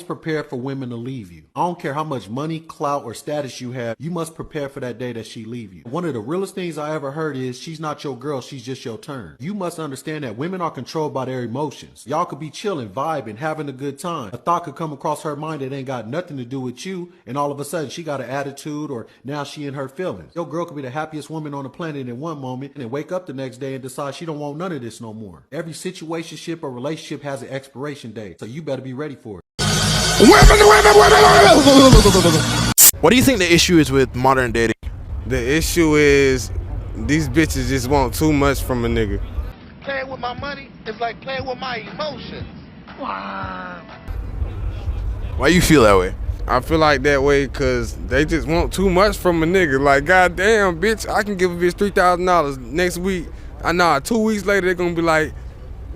Prepare for women to leave you. I don't care how much money, clout, or status you have, you must prepare for that day that she leave you. One of the realest things I ever heard is she's not your girl, she's just your turn. You must understand that women are controlled by their emotions. Y'all could be chilling, vibing, having a good time. A thought could come across her mind that ain't got nothing to do with you, and all of a sudden she got an attitude, or now she in her feelings. Your girl could be the happiest woman on the planet in one moment and then wake up the next day and decide she don't want none of this no more. Every situationship or relationship has an expiration date, so you better be ready for it. What do you think the issue is with modern dating? The issue is these bitches just want too much from a nigga. Playing with my money is like playing with my emotions. Why you feel that way? I feel like that way because they just want too much from a nigga. Like, goddamn, bitch, I can give a bitch $3,000 next week. 2 weeks later, they're going to be like,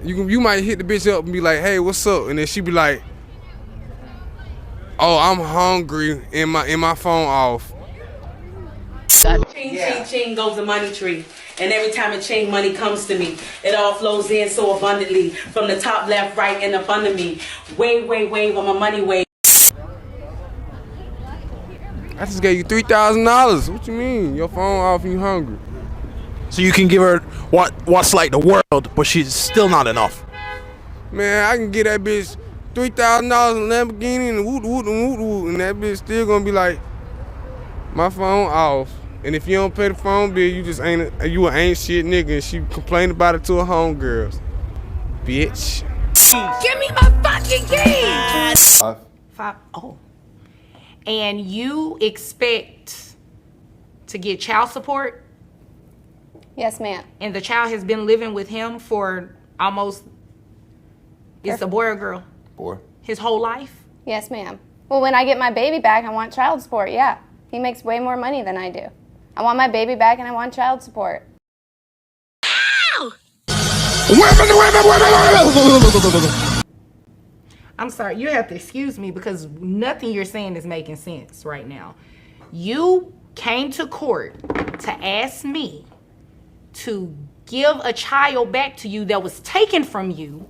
you might hit the bitch up and be like, hey, what's up? And then she be like, oh, I'm hungry, and my phone off. Ching, ching, ching goes the money tree. And every time a ching money comes to me, it all flows in so abundantly from the top, left, right, and up under me. Wave, wave, wave on my money wave. I just gave you $3,000. What you mean? Your phone off and you hungry. So you can give her what's like the world, but she's still not enough. Man, I can get that bitch $3,000 in Lamborghini and woot woot and woot woot, and that bitch still gonna be like, my phone off. And if you don't pay the phone bill, you just ain't shit nigga, and she complained about it to her homegirls. Bitch. Give me my fucking keys! Five. Oh. And you expect to get child support? Yes, ma'am. And the child has been living with him for almost, it's a boy or girl? Boy. His whole life? Yes, ma'am. Well, when I get my baby back, I want child support, yeah. He makes way more money than I do. I want my baby back and I want child support. I'm sorry, you have to excuse me because nothing you're saying is making sense right now. You came to court to ask me to give a child back to you that was taken from you,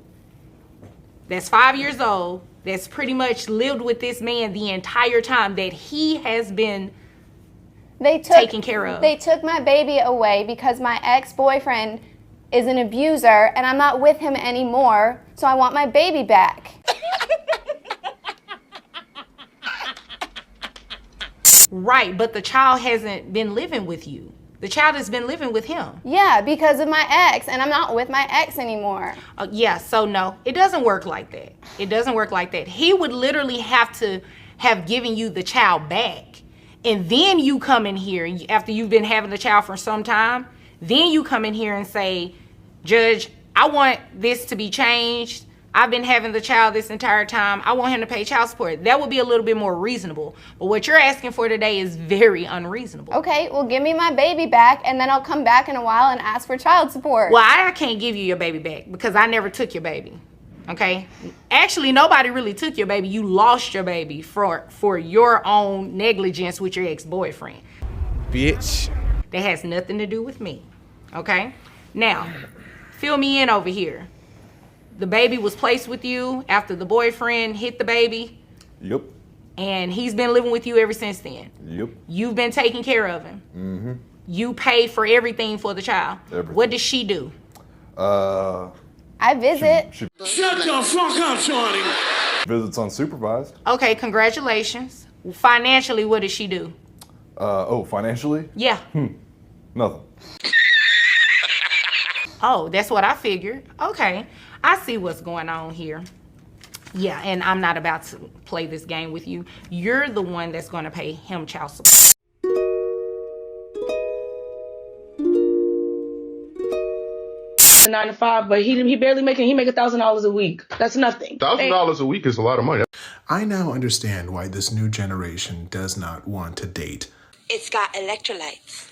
that's 5 years old, that's pretty much lived with this man the entire time that he has been taken care of. They took my baby away because my ex-boyfriend is an abuser and I'm not with him anymore, so I want my baby back. Right, but the child hasn't been living with you. The child has been living with him. Yeah, because of my ex, and I'm not with my ex anymore. Yeah, so no, it doesn't work like that. It doesn't work like that. He would literally have to have given you the child back. And then you come in here, after you've been having the child for some time, then you come in here and say, Judge, I want this to be changed. I've been having the child this entire time. I want him to pay child support. That would be a little bit more reasonable. But what you're asking for today is very unreasonable. Okay, well, give me my baby back, and then I'll come back in a while and ask for child support. Well, I can't give you your baby back because I never took your baby, okay? Actually, nobody really took your baby. You lost your baby for your own negligence with your ex-boyfriend. Bitch. That has nothing to do with me, okay? Now, fill me in over here. The baby was placed with you after the boyfriend hit the baby. Yep. And he's been living with you ever since then. Yep. You've been taking care of him. Mm-hmm. You paid for everything for the child. Everything. What does she do? I visit. Shut the fuck up, Shorty! Visits unsupervised. Okay, congratulations. Financially, what does she do? Financially? Yeah. Nothing. Oh, that's what I figured. Okay, I see what's going on here. Yeah, and I'm not about to play this game with you. You're the one that's going to pay him child support. $9 to 5, but he barely make $1,000 a week. That's nothing. $1,000 a week is a lot of money. I now understand why this new generation does not want to date. It's got electrolytes.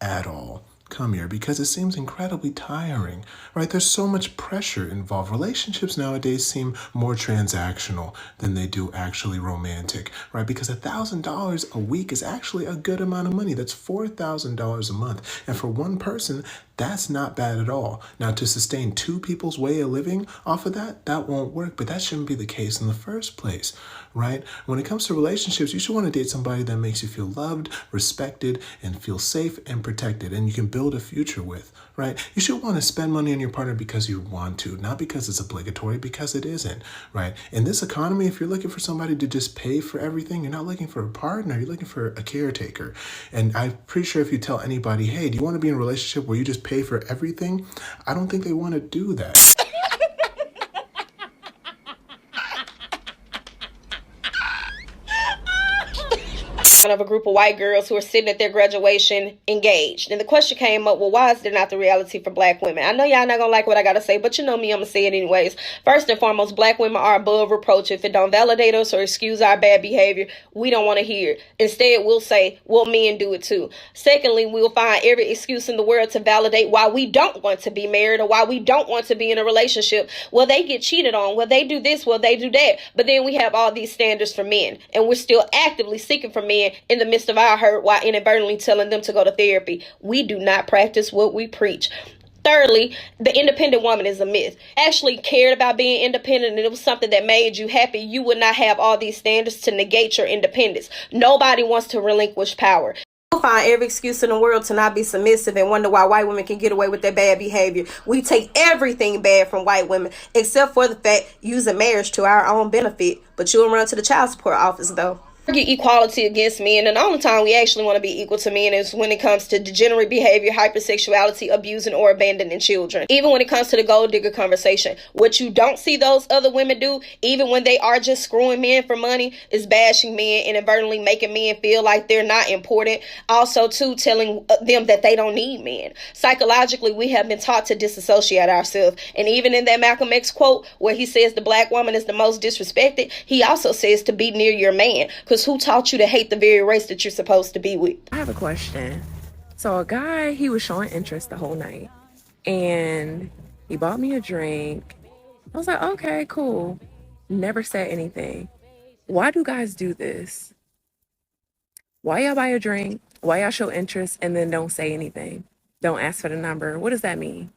At all. Come here, because it seems incredibly tiring, right? There's so much pressure involved. Relationships nowadays seem more transactional than they do actually romantic, right? Because $1,000 a week is actually a good amount of money. That's $4,000 a month. And for one person, That's not bad at all. Now, to sustain two people's way of living off of that, that won't work, but that shouldn't be the case in the first place, right? When it comes to relationships, you should want to date somebody that makes you feel loved, respected, and feel safe and protected, and you can build a future with, right? You should want to spend money on your partner because you want to, not because it's obligatory, because it isn't, right? In this economy, if you're looking for somebody to just pay for everything, you're not looking for a partner, you're looking for a caretaker. And I'm pretty sure if you tell anybody, hey, do you want to be in a relationship where you just pay for everything? I don't think they want to do that. Of a group of white girls who are sitting at their graduation engaged. And the question came up, well, why is there not the reality for black women? I know y'all not gonna like what I gotta say, but you know me, I'm gonna say it anyways. First and foremost, black women are above reproach. If it don't validate us or excuse our bad behavior, we don't want to hear it. Instead, we'll say, well, men do it too. Secondly, we'll find every excuse in the world to validate why we don't want to be married or why we don't want to be in a relationship. Well, they get cheated on. Well, they do this. Well, they do that. But then we have all these standards for men, and we're still actively seeking for men in the midst of our hurt while inadvertently telling them to go to therapy. We do not practice what we preach. Thirdly, the independent woman is a myth. Actually cared about being independent and it was something that made you happy, you would not have all these standards to negate your independence. Nobody wants to relinquish power. We'll find every excuse in the world to not be submissive and wonder why white women can get away with their bad behavior. We take everything bad from white women, except for the fact using marriage to our own benefit. But you'll run to the child support office, though. Argue equality against men, and the only time we actually want to be equal to men is when it comes to degenerate behavior, hypersexuality, abusing or abandoning children. Even when it comes to the gold digger conversation, what you don't see those other women do, even when they are just screwing men for money, is bashing men and inadvertently making men feel like they're not important. Also, too, telling them that they don't need men. Psychologically, we have been taught to disassociate ourselves, and even in that Malcolm X quote where he says the black woman is the most disrespected, he also says to be near your man. Because who taught you to hate the very race that you're supposed to be with? I have a question. So a guy, he was showing interest the whole night. And he bought me a drink. I was like, okay, cool. Never said anything. Why do guys do this? Why y'all buy a drink? Why y'all show interest and then don't say anything? Don't ask for the number. What does that mean?